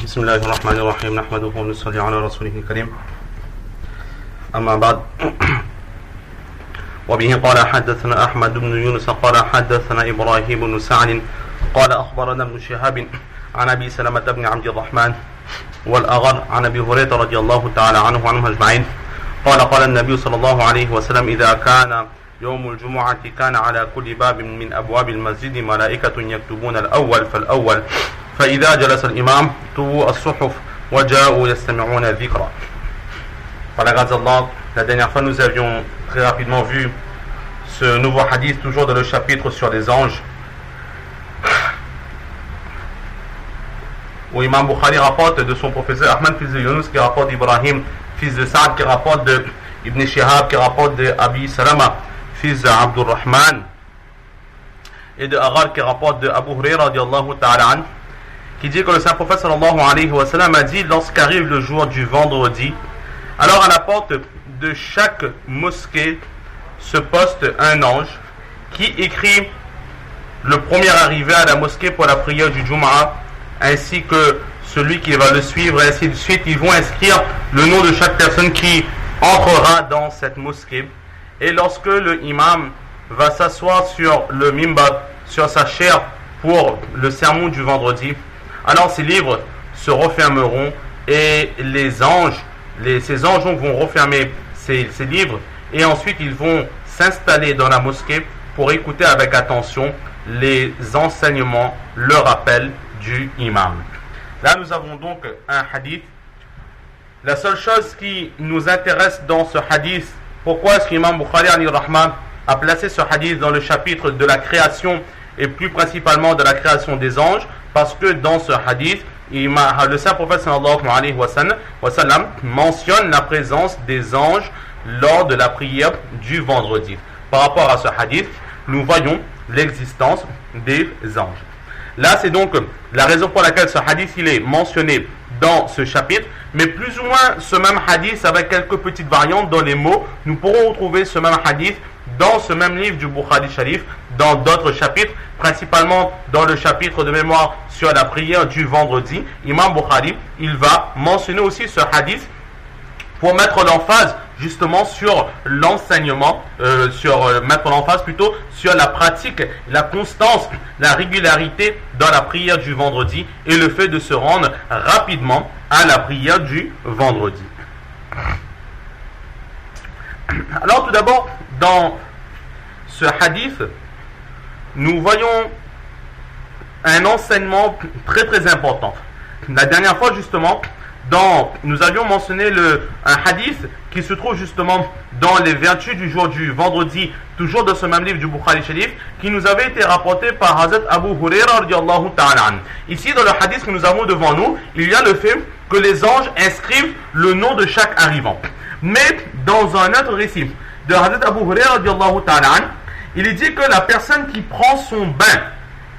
بسم الله الرحمن الرحيم نحمده ونصلي على رسوله الكريم أما بعد وبه قال حدثنا أحمد بن يونس قال حدثنا إبراهيم بن سعد قال أخبرنا ابن شهاب عن أبي سلمة بن عبد الرحمن والأغر عن أبي هريرة رضي الله تعالى عنه وعنهم أجمعين قال النبي صلى الله عليه وسلم إذا كان يوم الجمعة كان على كل باب من أبواب المسجد ملائكة يكتبون الأول فالأول فإذا جلس الإمام طووا الصحف وجاءوا يستمعون الذكر. Par la grâce d'Allah, la dernière fois nous avions très rapidement vu ce nouveau hadith, toujours dans le chapitre sur les anges, où Imam Bukhari rapporte de son professeur Ahmad fils de Yunus, qui rapporte d'Ibrahim fils de Saad, qui rapporte de Ibn Shihab, qui rapporte de Abi Salama fils de Abdurrahman, et de Aghar, qui rapporte de Abu Hurayra radiallahu ta'ala an, qui dit que le saint prophète sallallahu alayhi wa sallam a dit: lorsqu'arrive le jour du vendredi, alors à la porte de chaque mosquée se poste un ange qui écrit le premier arrivé à la mosquée pour la prière du Jumu'ah, ainsi que celui qui va le suivre, et ainsi de suite. Ils vont inscrire le nom de chaque personne qui entrera dans cette mosquée. Et lorsque le imam va s'asseoir sur le mimbar, sur sa chaire pour le sermon du vendredi, alors ces livres se refermeront et les anges, ces anges vont refermer ces livres, et ensuite ils vont s'installer dans la mosquée pour écouter avec attention les enseignements, le rappel du imam. Là nous avons donc un hadith. La seule chose qui nous intéresse dans ce hadith, pourquoi est-ce qu'Imam Bukhari a placé ce hadith dans le chapitre de la création, et plus principalement de la création des anges? Parce que dans ce hadith, le saint prophète sallallahu alayhi wa sallam mentionne la présence des anges lors de la prière du vendredi. Par rapport à ce hadith, nous voyons l'existence des anges. Là, c'est donc la raison pour laquelle ce hadith il est mentionné dans ce chapitre, mais plus ou moins ce même hadith avec quelques petites variantes dans les mots. Nous pourrons retrouver ce même hadith dans ce même livre du Bukhari Sharif, dans d'autres chapitres, principalement dans le chapitre de mémoire sur la prière du vendredi. Imam Bukhari, il va mentionner aussi ce hadith pour mettre l'emphase justement sur l'enseignement, mettre l'emphase plutôt sur la pratique, la constance, la régularité dans la prière du vendredi et le fait de se rendre rapidement à la prière du vendredi. Alors tout d'abord, dans ce hadith, nous voyons un enseignement très très important. La dernière fois justement, nous avions mentionné un hadith qui se trouve justement dans les vertus du jour du vendredi, toujours dans ce même livre du Bukhari Sharif, qui nous avait été rapporté par Hazrat Abu Hurayra radiallahu ta'ala an. Ici dans le hadith que nous avons devant nous, il y a le fait que les anges inscrivent le nom de chaque arrivant. Mais dans un autre récit de Hazrat Abu Hurayra radiallahu ta'ala an, il est dit que la personne qui prend son bain,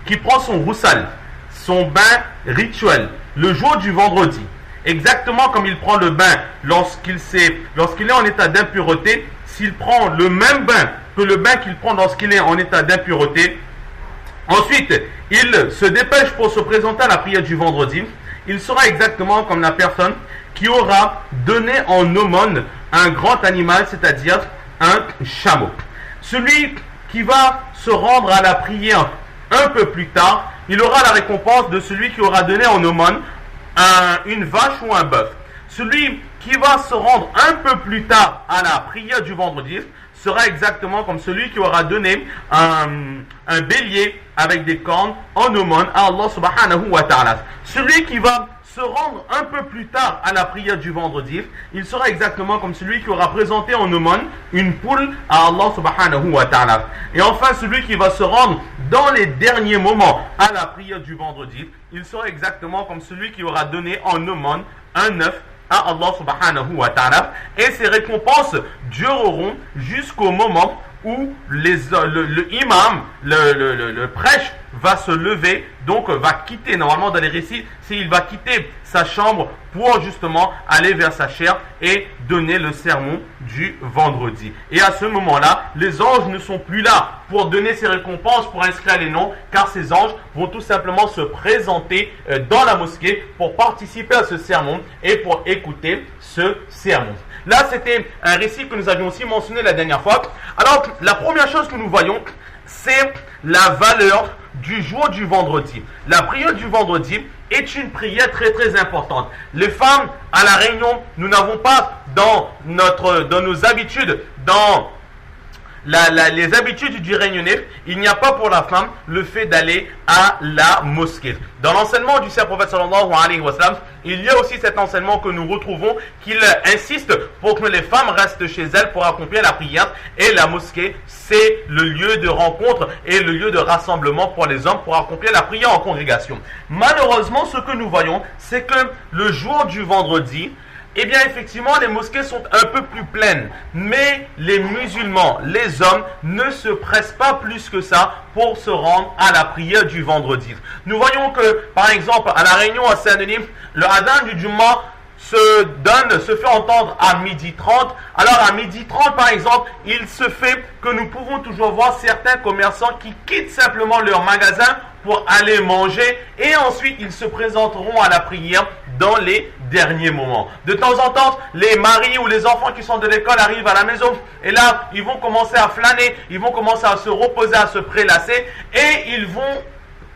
qui prend son roussal, son bain rituel, le jour du vendredi, exactement comme il prend le bain lorsqu'il est en état d'impureté, s'il prend le même bain que le bain qu'il prend lorsqu'il est en état d'impureté, ensuite il se dépêche pour se présenter à la prière du vendredi, il sera exactement comme la personne qui aura donné en aumône un grand animal, c'est-à-dire un chameau. Celui qui va se rendre à la prière un peu plus tard, il aura la récompense de celui qui aura donné en aumône une vache ou un bœuf. Celui qui va se rendre un peu plus tard à la prière du vendredi sera exactement comme celui qui aura donné un bélier avec des cornes en aumône à Allah subhanahu wa ta'ala. Celui qui va se rendre un peu plus tard à la prière du vendredi, il sera exactement comme celui qui aura présenté en aumône une poule à Allah subhanahu wa ta'ala. Et enfin, celui qui va se rendre dans les derniers moments à la prière du vendredi, il sera exactement comme celui qui aura donné en aumône un œuf à Allah subhanahu wa ta'ala. Et ces récompenses dureront jusqu'au moment où le imam, le prêche va se lever, donc va quitter, normalement dans les récits, il va quitter sa chambre pour justement aller vers sa chaire et donner le sermon du vendredi. Et à ce moment-là, les anges ne sont plus là pour donner ces récompenses, pour inscrire les noms, car ces anges vont tout simplement se présenter dans la mosquée pour participer à ce sermon et pour écouter ce sermon. Là, c'était un récit que nous avions aussi mentionné la dernière fois. Alors, la première chose que nous voyons, c'est la valeur du jour du vendredi. La prière du vendredi est une prière très très importante. Les femmes, à la Réunion, nous n'avons pas dans nos habitudes, dans les habitudes du Réunionnais, il n'y a pas pour la femme le fait d'aller à la mosquée. Dans l'enseignement du Saint Prophète sallallahu alayhi wa sallam, il y a aussi cet enseignement que nous retrouvons, qu'il insiste pour que les femmes restent chez elles pour accomplir la prière. Et la mosquée, c'est le lieu de rencontre et le lieu de rassemblement pour les hommes pour accomplir la prière en congrégation. Malheureusement, ce que nous voyons, c'est que le jour du vendredi, eh bien, effectivement, les mosquées sont un peu plus pleines. Mais les musulmans, les hommes, ne se pressent pas plus que ça pour se rendre à la prière du vendredi. Nous voyons que, par exemple, à la Réunion, à Saint-Denis, le adhan du Jumu'ah se fait entendre à 12h30. Alors, à 12h30, par exemple, il se fait que nous pouvons toujours voir certains commerçants qui quittent simplement leur magasin pour aller manger et ensuite ils se présenteront à la prière dans les derniers moments. De temps en temps, les maris ou les enfants qui sont de l'école arrivent à la maison et là, ils vont commencer à flâner, ils vont commencer à se reposer, à se prélasser et ils vont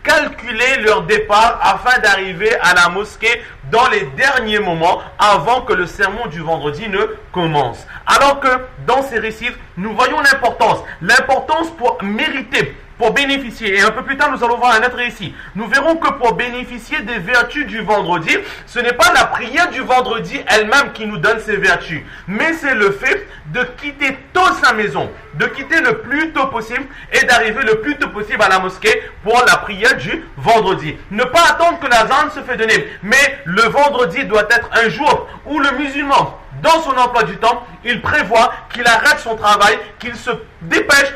calculer leur départ afin d'arriver à la mosquée dans les derniers moments avant que le sermon du vendredi ne commence. Alors que dans ces récits, nous voyons l'importance pour mériter, pour bénéficier, et un peu plus tard nous allons voir un autre récit, nous verrons que pour bénéficier des vertus du vendredi, ce n'est pas la prière du vendredi elle-même qui nous donne ces vertus, mais c'est le fait de quitter tôt sa maison, de quitter le plus tôt possible et d'arriver le plus tôt possible à la mosquée pour la prière du vendredi. Ne pas attendre que l'azan se fait donner, mais le vendredi doit être un jour où le musulman, dans son emploi du temps, il prévoit qu'il arrête son travail, qu'il se dépêche,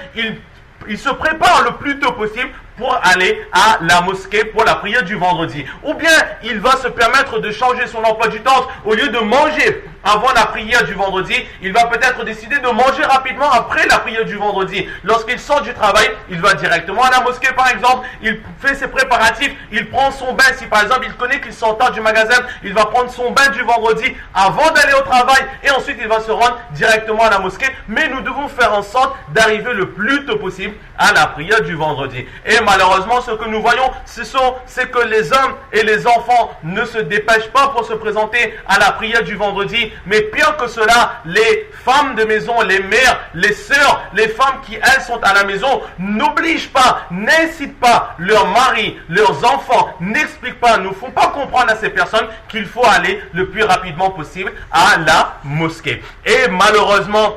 il se prépare le plus tôt possible pour aller à la mosquée pour la prière du vendredi. Ou bien, il va se permettre de changer son emploi du temps. Au lieu de manger avant la prière du vendredi, il va peut-être décider de manger rapidement après la prière du vendredi. Lorsqu'il sort du travail, il va directement à la mosquée par exemple, il fait ses préparatifs, il prend son bain. Si par exemple il connaît qu'il sort tard du magasin, il va prendre son bain du vendredi avant d'aller au travail et ensuite il va se rendre directement à la mosquée. Mais nous devons faire en sorte d'arriver le plus tôt possible à la prière du vendredi. Et malheureusement, ce que nous voyons, c'est que les hommes et les enfants ne se dépêchent pas pour se présenter à la prière du vendredi. Mais pire que cela, les femmes de maison, les mères, les sœurs, les femmes qui, elles, sont à la maison, n'obligent pas, n'incitent pas leurs maris, leurs enfants, n'expliquent pas, ne font pas comprendre à ces personnes qu'il faut aller le plus rapidement possible à la mosquée. Et malheureusement,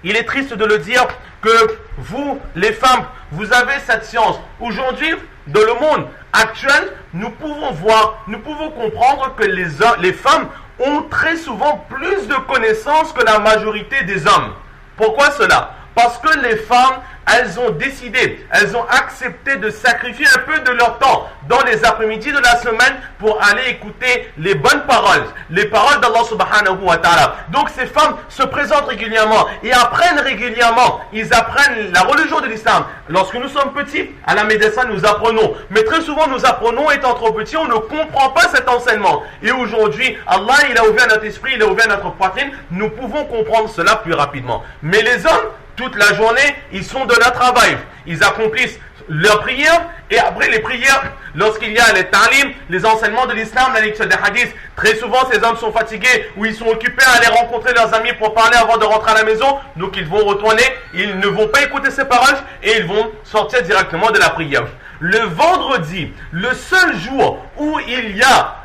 il est triste de le dire que vous, les femmes, vous avez cette science. Aujourd'hui, dans le monde actuel, nous pouvons comprendre que les femmes ont très souvent plus de connaissances que la majorité des hommes. Pourquoi cela? Parce que les femmes, elles ont décidé, elles ont accepté de sacrifier un peu de leur temps dans les après-midi de la semaine pour aller écouter les bonnes paroles, les paroles d'Allah subhanahu wa ta'ala. Donc ces femmes se présentent régulièrement et apprennent régulièrement, ils apprennent la religion de l'islam. Lorsque nous sommes petits, à la médecine nous apprenons, mais très souvent nous apprenons étant trop petits, on ne comprend pas cet enseignement. Et aujourd'hui, Allah il a ouvert notre esprit, il a ouvert notre poitrine, nous pouvons comprendre cela plus rapidement. Mais les hommes, toute la journée, ils sont de leur travail. Ils accomplissent leurs prières et après les prières, lorsqu'il y a les ta'lim, les enseignements de l'islam, la lecture des hadiths, très souvent ces hommes sont fatigués ou ils sont occupés à aller rencontrer leurs amis pour parler avant de rentrer à la maison. Donc ils vont retourner, ils ne vont pas écouter ces paroles et ils vont sortir directement de la prière. Le vendredi, le seul jour où il y a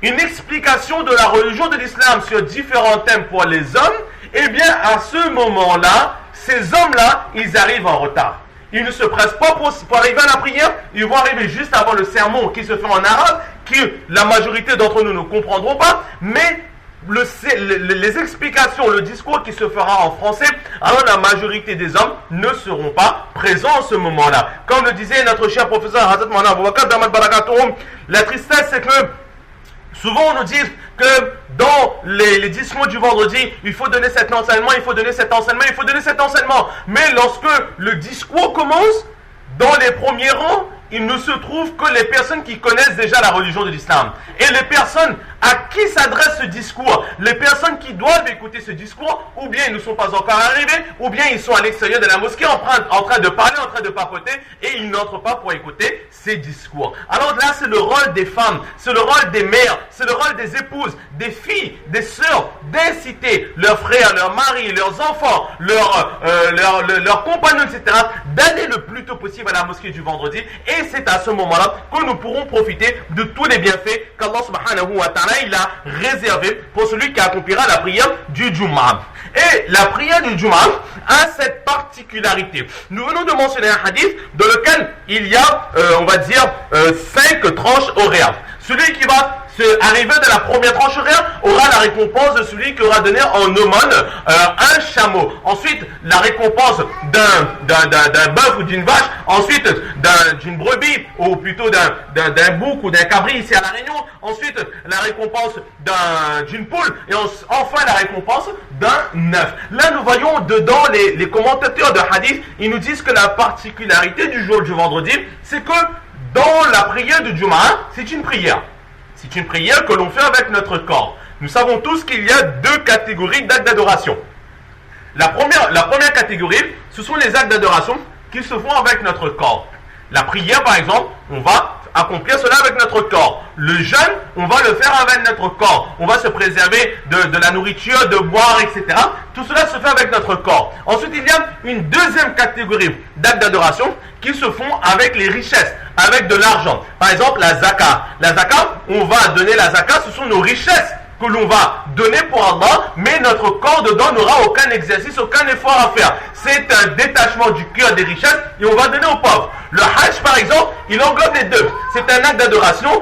une explication de la religion de l'islam sur différents thèmes pour les hommes, eh bien à ce moment-là, ces hommes-là, ils arrivent en retard. Ils ne se pressent pas pour arriver à la prière. Ils vont arriver juste avant le sermon qui se fait en arabe, que la majorité d'entre nous ne comprendront pas. Mais les explications, le discours qui se fera en français, alors la majorité des hommes ne seront pas présents en ce moment-là. Comme le disait notre cher professeur Hazrat Maulana Aboubakar Damat Barakatoum, la tristesse c'est que souvent on nous dit que dans les discours du vendredi, il faut donner cet enseignement, il faut donner cet enseignement, il faut donner cet enseignement. Mais lorsque le discours commence, dans les premiers rangs, il ne se trouve que les personnes qui connaissent déjà la religion de l'islam. Et les personnes à qui s'adresse ce discours, les personnes qui doivent écouter ce discours, ou bien ils ne sont pas encore arrivés, ou bien ils sont à l'extérieur de la mosquée en train de parler, en train de papoter, et ils n'entrent pas pour écouter ces discours. Alors là, c'est le rôle des femmes, c'est le rôle des mères, c'est le rôle des épouses, des filles, des sœurs, d'inciter leurs frères, leurs maris, leurs enfants, leurs compagnons, etc., d'aller le plus tôt possible à la mosquée du vendredi. Et c'est à ce moment-là que nous pourrons profiter de tous les bienfaits qu'Allah subhanahu wa ta'ala il a réservé pour celui qui accomplira la prière du Jumu'ah. Et la prière du Jumu'ah a cette particularité. Nous venons de mentionner un hadith dans lequel il y a, on va dire, 5 tranches horaires. Celui qui va arriver de la première tranche horaire aura la récompense de celui qui aura donné en aumône un chameau. Ensuite, la récompense d'un bœuf ou d'une vache. Ensuite, d'une brebis ou plutôt d'un bouc ou d'un cabri ici à La Réunion. Ensuite, la récompense d'une poule. Et enfin, la récompense d'un œuf. Là, nous voyons dedans les commentateurs de hadith, ils nous disent que la particularité du jour du vendredi, c'est que dans la prière du Jumu'ah, c'est une prière. C'est une prière que l'on fait avec notre corps. Nous savons tous qu'il y a 2 catégories d'actes d'adoration. La première catégorie, ce sont les actes d'adoration qui se font avec notre corps. La prière, par exemple, on va accomplir cela avec notre corps. Le jeûne, on va le faire avec notre corps. On va se préserver de la nourriture, de boire, etc. Tout cela se fait avec notre corps. Ensuite, il y a une deuxième catégorie d'actes d'adoration qui se font avec les richesses, avec de l'argent. Par exemple, la zakat. La zakat, on va donner la zakat, ce sont nos richesses que l'on va donner pour Allah, mais notre corps dedans n'aura aucun exercice, aucun effort à faire. C'est un détachement du cœur des richesses et on va donner aux pauvres. Le hajj, par exemple, il englobe les deux. C'est un acte d'adoration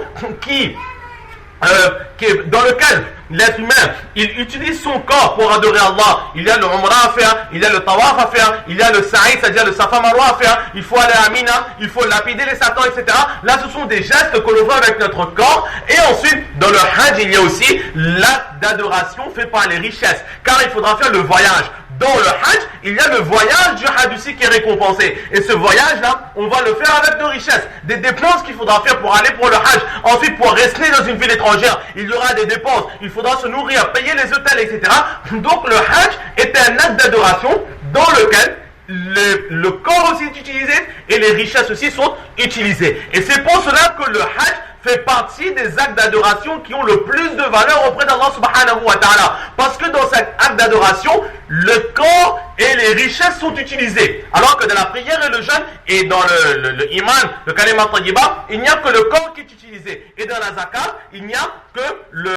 dans lequel l'être humain, il utilise son corps pour adorer Allah. Il y a le umrah à faire, il y a le tawaf à faire, il y a le sa'i, c'est-à-dire le safa marwa à faire, il faut aller à Mina, il faut lapider les satans, etc. Là, ce sont des gestes que l'on fait avec notre corps. Et ensuite, dans le hajj, il y a aussi l'acte d'adoration fait par les richesses, car il faudra faire le voyage. Dans le hajj, il y a le voyage du hajj aussi qui est récompensé. Et ce voyage-là, on va le faire avec nos richesses. Des dépenses qu'il faudra faire pour aller pour le hajj. Ensuite, pour rester dans une ville étrangère, il y aura des dépenses. Il faudra se nourrir, payer les hôtels, etc. Donc le hajj est un acte d'adoration dans lequel le corps aussi est utilisé et les richesses aussi sont utilisées. Et c'est pour cela que le hajj fait partie des actes d'adoration qui ont le plus de valeur auprès d'Allah subhanahu wa ta'ala. Parce que dans cet acte d'adoration, le corps et les richesses sont utilisés. Alors que dans la prière et le jeûne, et dans le iman, le kalima tayyiba, il n'y a que le corps qui est utilisé. Et dans la zakat, il n'y a que le